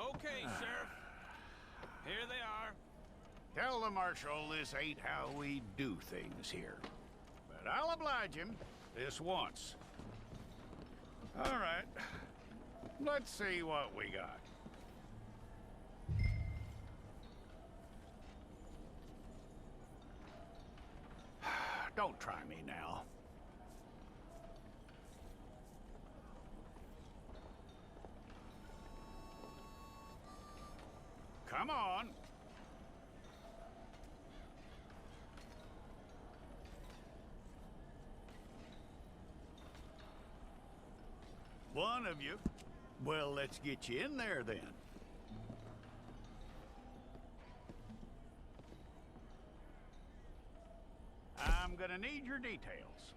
Okay, Sheriff. Here they are. Tell the Marshal this ain't how we do things here. But I'll oblige him this once. All right. Let's see what we got. Don't try me now. Come on. One of you. Well, let's get you in there then. I'm gonna need your details.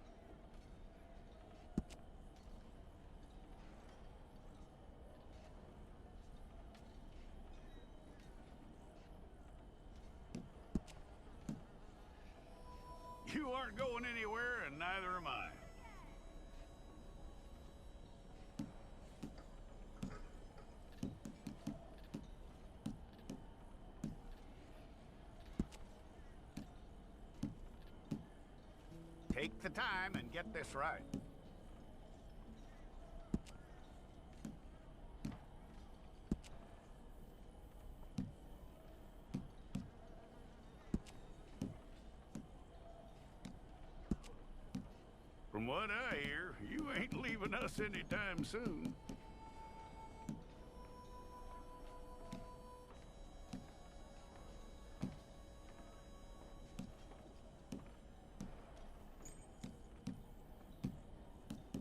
You aren't going anywhere, and neither am I. Take the time and get this right. From what I hear, you ain't leaving us anytime soon.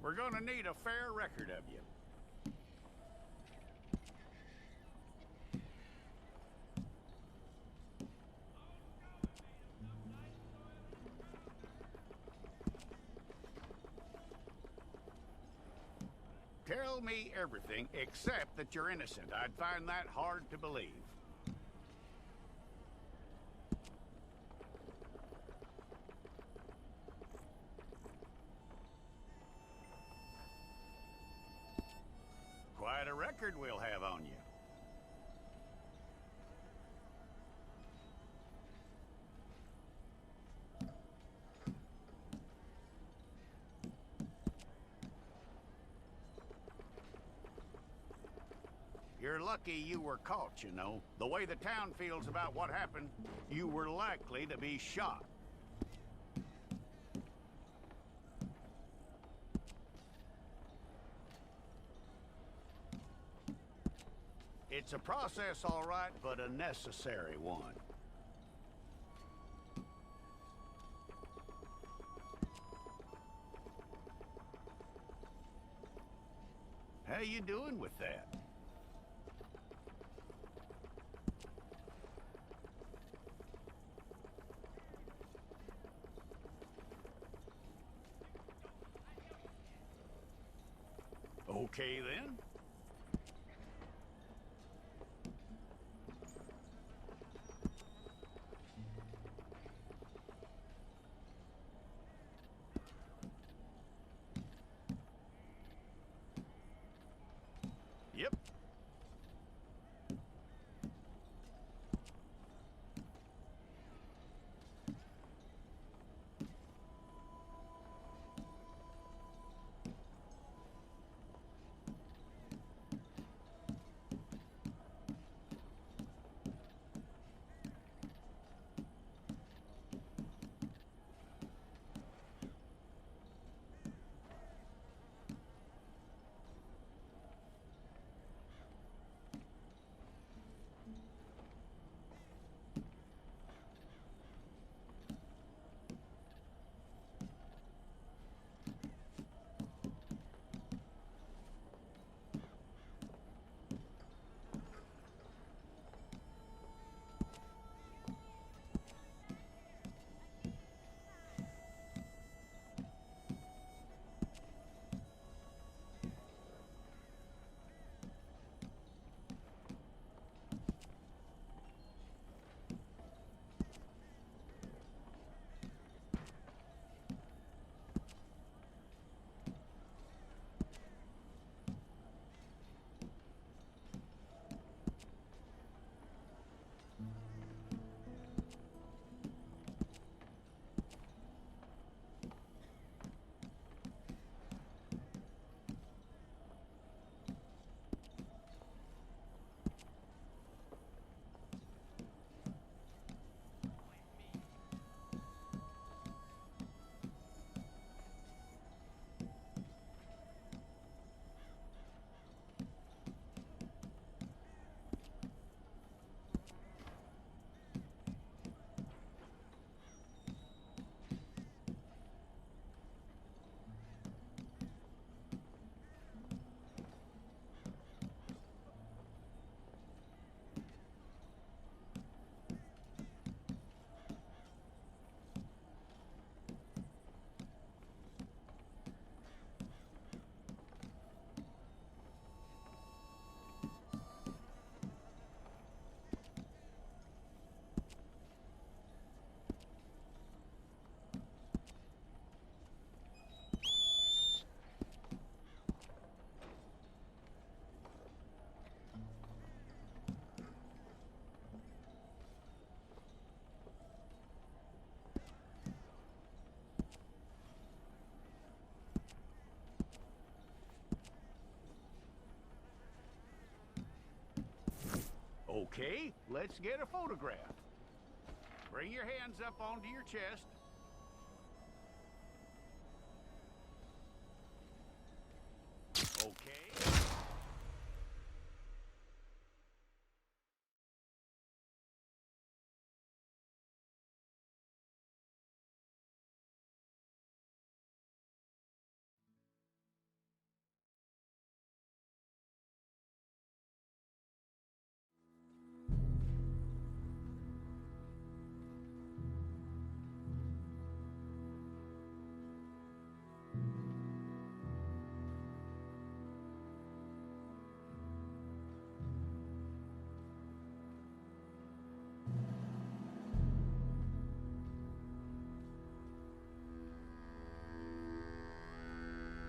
We're gonna need a fair record of you. Tell me everything except that you're innocent. I'd find that hard to believe. Quite a record we'll have on you. You're lucky you were caught, you know. The way the town feels about what happened, you were likely to be shot. It's a process, all right, but a necessary one. How you doing with that? Okay, then. Yep. Okay, let's get a photograph. Bring your hands up onto your chest. Okay.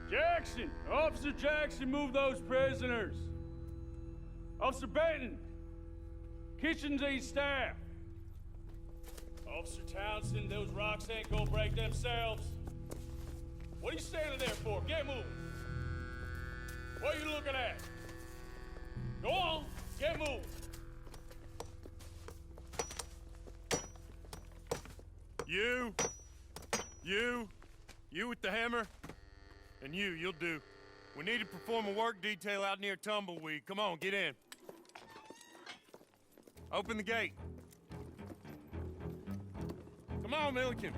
Jackson! Officer Jackson, move those prisoners! Officer Benton! Kitchens aid staff! Officer Townsend, those rocks ain't gonna break themselves. What are you standing there for? Get moving! What are you looking at? Go on, get moving! You with the hammer? And you'll do. We need to perform a work detail out near Tumbleweed. Come on, get in. Open the gate. Come on, Milliken.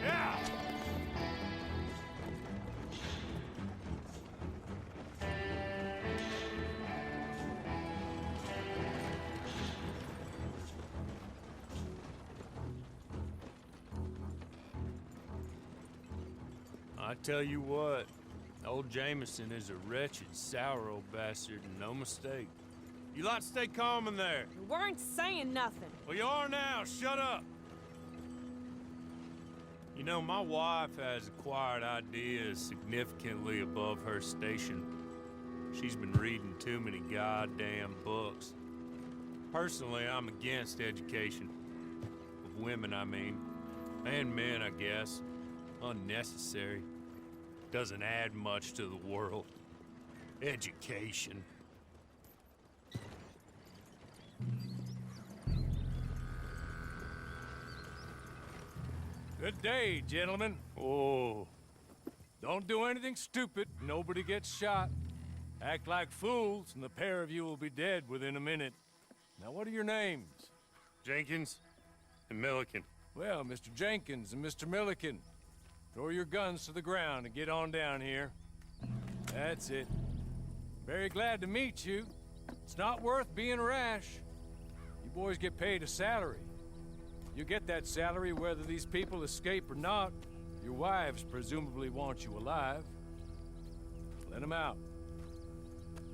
Yeah! I tell you what, old Jameson is a wretched, sour old bastard, and no mistake. You like to stay calm in there. You weren't saying nothing. Well, you are now. Shut up. You know, my wife has acquired ideas significantly above her station. She's been reading too many goddamn books. Personally, I'm against education. Of women, I mean. And men, I guess. Unnecessary. Doesn't add much to the world. Education. Good day, gentlemen. Oh. Don't do anything stupid. Nobody gets shot. Act like fools, and the pair of you will be dead within a minute. Now, what are your names? Jenkins and Milliken. Well, Mr. Jenkins and Mr. Milliken, throw your guns to the ground and get on down here. That's it. Very glad to meet you. It's not worth being rash. You boys get paid a salary. You get that salary whether these people escape or not. Your wives presumably want you alive. Let them out.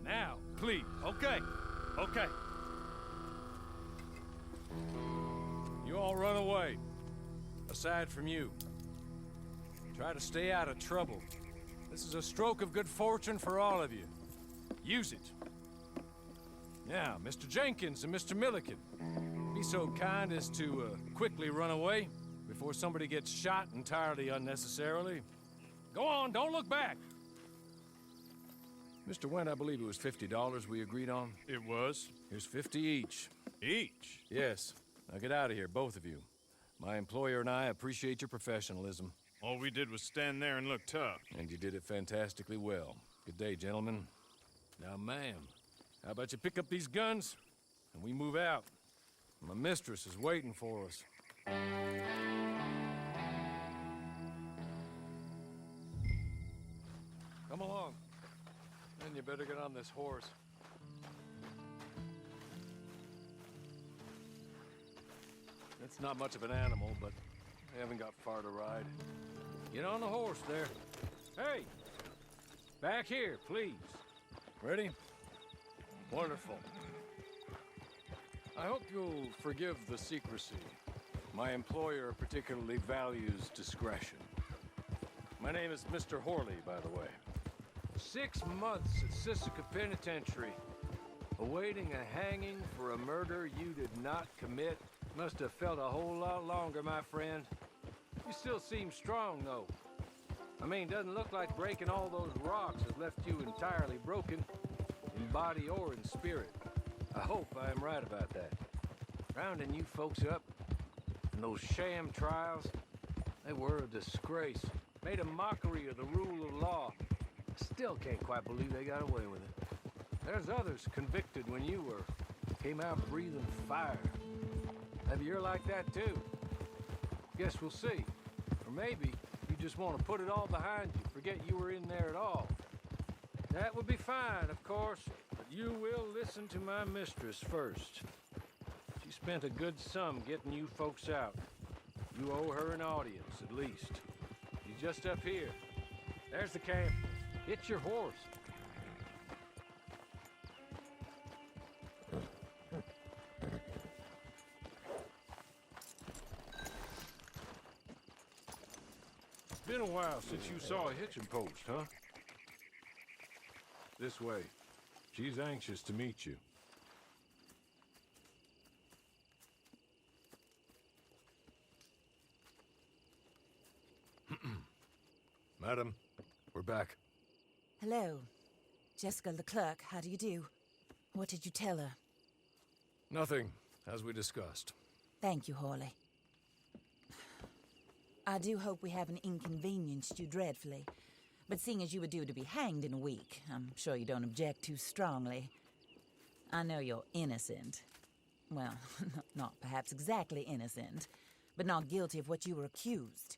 Now, please. Okay. Okay. You all run away. Aside from you. Try to stay out of trouble. This is a stroke of good fortune for all of you. Use it. Now, Mr. Jenkins and Mr. Milliken, be so kind as to quickly run away before somebody gets shot entirely unnecessarily. Go on, don't look back. Mr. Wendt, I believe it was $50 we agreed on. It was. Here's 50 each. Each? Yes. Now get out of here, both of you. My employer and I appreciate your professionalism. All we did was stand there and look tough. And you did it fantastically well. Good day, gentlemen. Now, ma'am, how about you pick up these guns, and we move out? My mistress is waiting for us. Come along. Then you better get on this horse. It's not much of an animal, but I haven't got far to ride. Get on the horse there. Hey! Back here, please. Ready? Wonderful. I hope you'll forgive the secrecy. My employer particularly values discretion. My name is Mr. Horley, by the way. 6 months at Sisika Penitentiary, awaiting a hanging for a murder you did not commit. Must have felt a whole lot longer, my friend. You still seem strong, though. I mean, doesn't look like breaking all those rocks has left you entirely broken, in body or in spirit. I hope I am right about that. Rounding you folks up, and those sham trials, they were a disgrace. Made a mockery of the rule of law. I still can't quite believe they got away with it. There's others convicted when you were. Came out breathing fire. Maybe you're like that too. Guess we'll see. Or maybe you just want to put it all behind you, forget you were in there at all. That would be fine, of course, but you will listen to my mistress first. She spent a good sum getting you folks out. You owe her an audience, at least. She's just up here. There's the camp. Hit your horse. It's been a while since you saw a hitching post, huh? This way. She's anxious to meet you. Madam, we're back. Hello. Jessica Leclerc, how do you do? What did you tell her? Nothing, as we discussed. Thank you, Hawley. I do hope we haven't inconvenienced you dreadfully. But seeing as you were due to be hanged in a week, I'm sure you don't object too strongly. I know you're innocent. Well, not perhaps exactly innocent, but not guilty of what you were accused.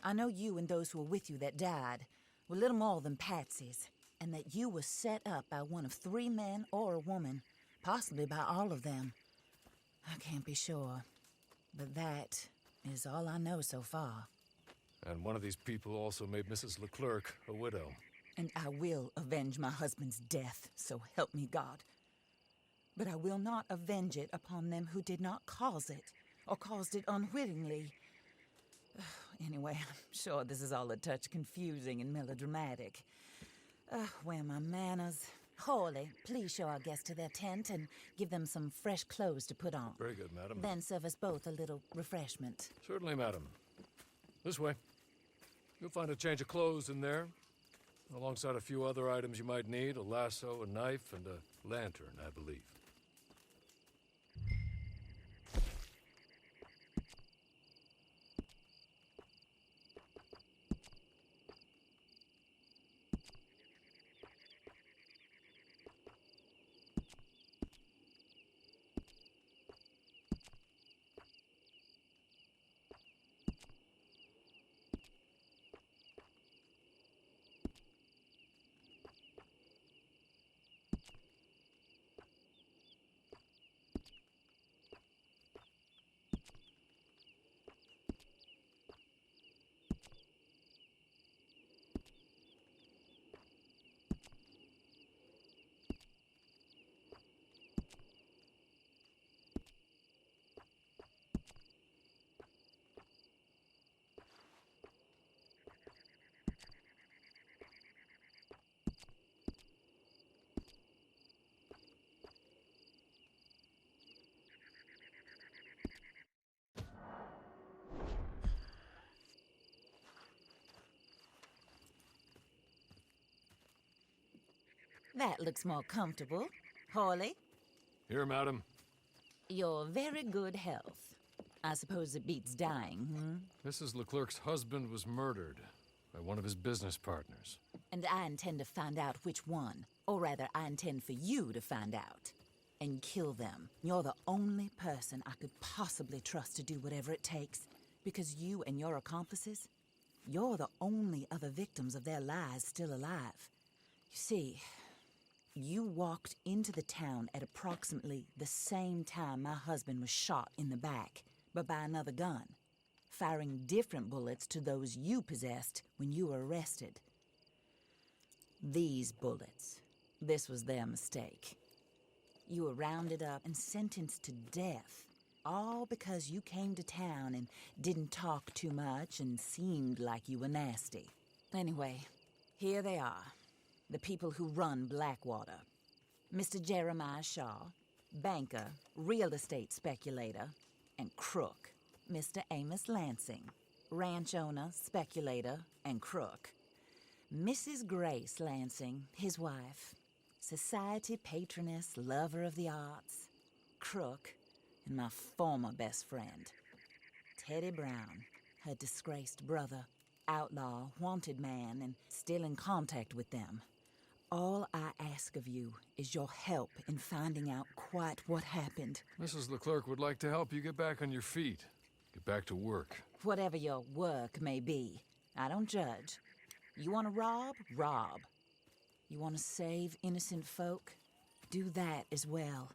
I know you and those who were with you that died were little more than patsies, and that you were set up by one of 3 men or a woman, possibly by all of them. I can't be sure, but that is all I know so far. And one of these people also made Mrs. Leclerc a widow. And I will avenge my husband's death, so help me God. But I will not avenge it upon them who did not cause it, or caused it unwittingly. Anyway, I'm sure this is all a touch confusing and melodramatic. Where are my manners? Hawley, please show our guests to their tent and give them some fresh clothes to put on. Very good, madam. Then serve us both a little refreshment. Certainly, madam. This way. You'll find a change of clothes in there, alongside a few other items you might need, a lasso, a knife, and a lantern, I believe. That looks more comfortable. Hawley, Here, madam. you're very good health. I suppose it beats dying, Mrs. Leclerc's husband was murdered by one of his business partners. And I intend to find out which one. Or rather, I intend for you to find out. And kill them. You're the only person I could possibly trust to do whatever it takes. Because you and your accomplices, you're the only other victims of their lies still alive. You see, you walked into the town at approximately the same time my husband was shot in the back, but by another gun, firing different bullets to those you possessed when you were arrested. These bullets, this was their mistake. You were rounded up and sentenced to death, all because you came to town and didn't talk too much and seemed like you were nasty. Anyway, here they are. The people who run Blackwater. Mr. Jeremiah Shaw, banker, real estate speculator, and crook. Mr. Amos Lansing, ranch owner, speculator, and crook. Mrs. Grace Lansing, his wife. Society patroness, lover of the arts, crook, and my former best friend. Teddy Brown, her disgraced brother, outlaw, wanted man, and still in contact with them. All I ask of you is your help in finding out quite what happened. Mrs. Leclerc would like to help you get back on your feet. Get back to work. Whatever your work may be, I don't judge. You want to rob? Rob. You want to save innocent folk? Do that as well.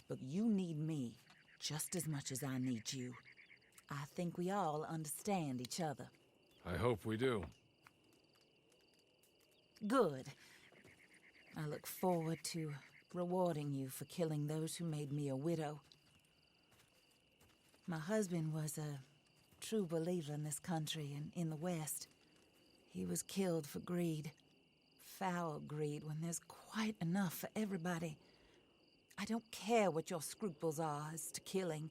But you need me just as much as I need you. I think we all understand each other. I hope we do. Good. I look forward to rewarding you for killing those who made me a widow. My husband was a true believer in this country and in the West. He was killed for greed. Foul greed when there's quite enough for everybody. I don't care what your scruples are as to killing.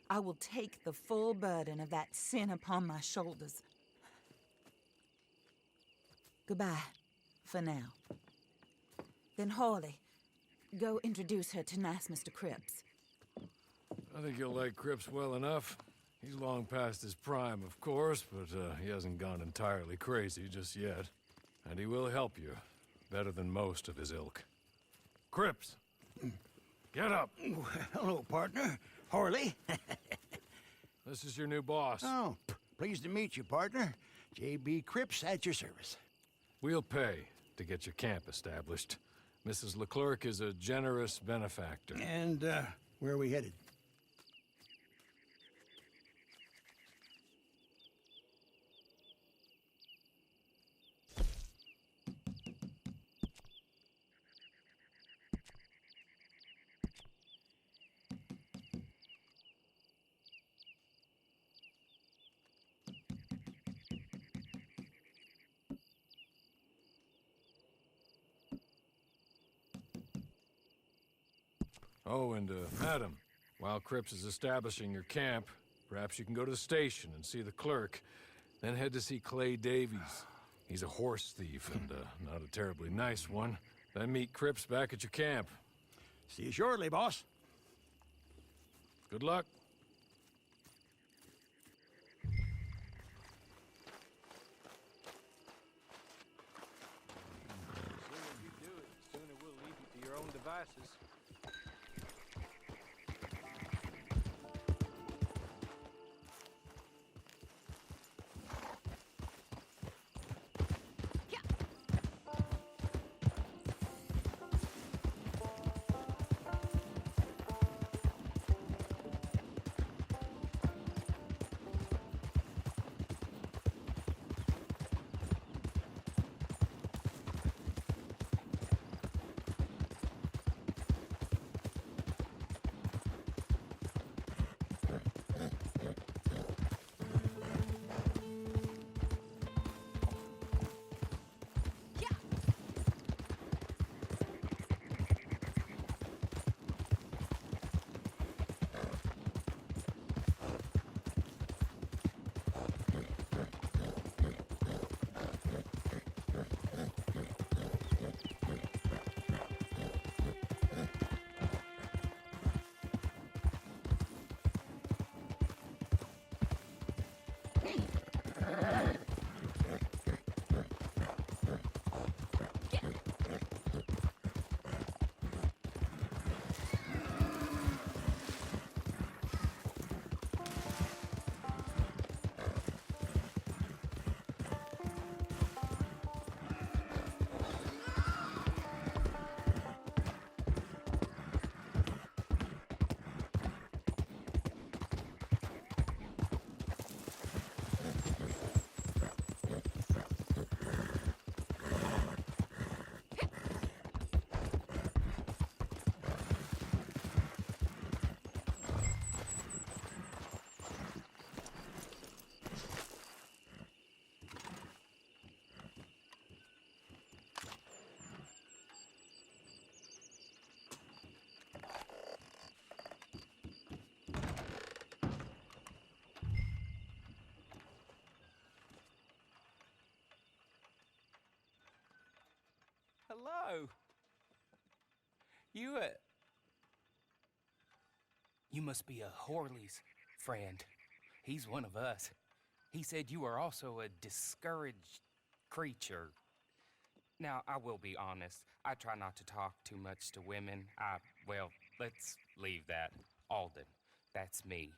I will take the full burden of that sin upon my shoulders. Goodbye, for now. Then Hawley, go introduce her to nice Mr. Cripps. I think you'll like Cripps well enough. He's long past his prime, of course, but he hasn't gone entirely crazy just yet. And he will help you, better than most of his ilk. Cripps! Get up! Hello, partner. Harley. This is your new boss. Oh, pleased to meet you, partner. J.B. Cripps at your service. We'll pay to get your camp established. Mrs. Leclerc is a generous benefactor. And, where are we headed? Oh, and, madam, while Cripps is establishing your camp, perhaps you can go to the station and see the clerk, then head to see Clay Davies. He's a horse thief, and, not a terribly nice one. Then meet Cripps back at your camp. See you shortly, boss. Good luck. The sooner you do it, the sooner we'll leave you to your own devices. hello. You must be a Horley's friend. He's one of us. He said you are also a discouraged creature. Now, I will be honest. I try not to talk too much to women. Well, let's leave that. Alden, that's me.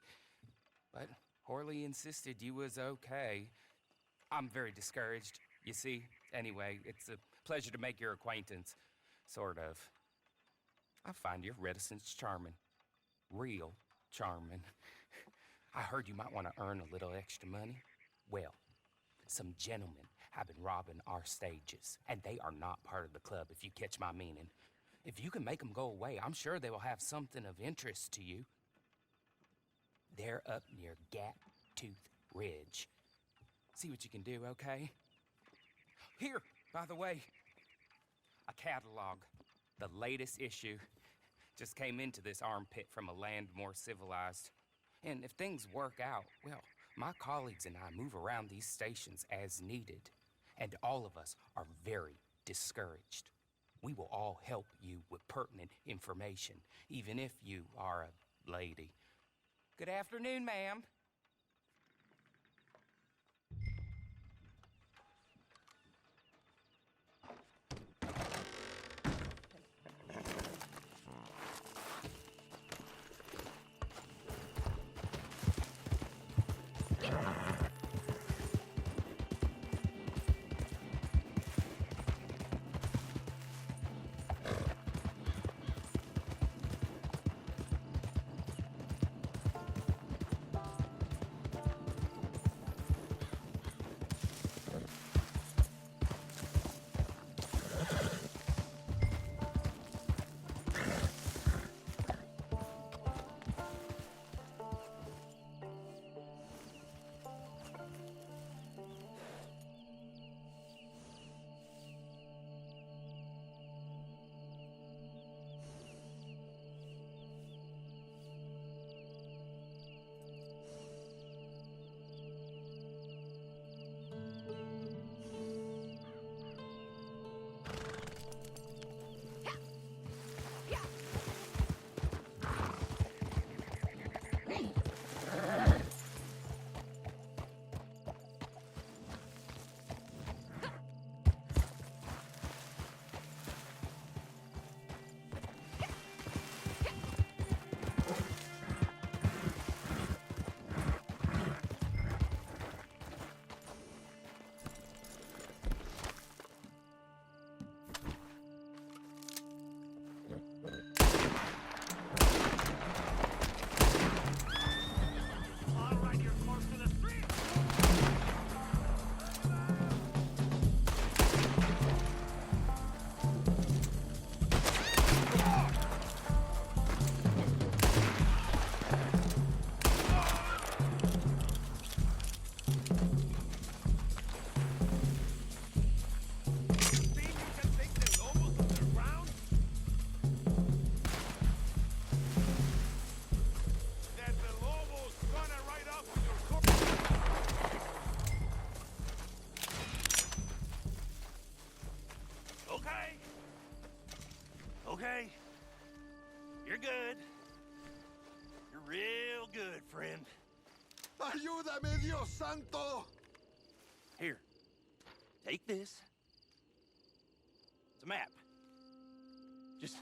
But Horley insisted you was okay. I'm very discouraged, you see. Anyway, it's a pleasure to make your acquaintance. Sort of. I find your reticence charming. Real charming. I heard you might want to earn a little extra money. Well, some gentlemen have been robbing our stages, and they are not part of the club, if you catch my meaning. If you can make them go away, I'm sure they will have something of interest to you. They're up near Gap Tooth Ridge. See what you can do, okay? Here, by the way, a catalog. The latest issue. Just came into this armpit from a land more civilized. And if things work out, well, my colleagues and I move around these stations as needed. And all of us are very discouraged. We will all help you with pertinent information, even if you are a lady. Good afternoon, ma'am. Okay. You're good. You're real good, friend. Ayúdame, Dios santo! Here. Take this. It's a map. Just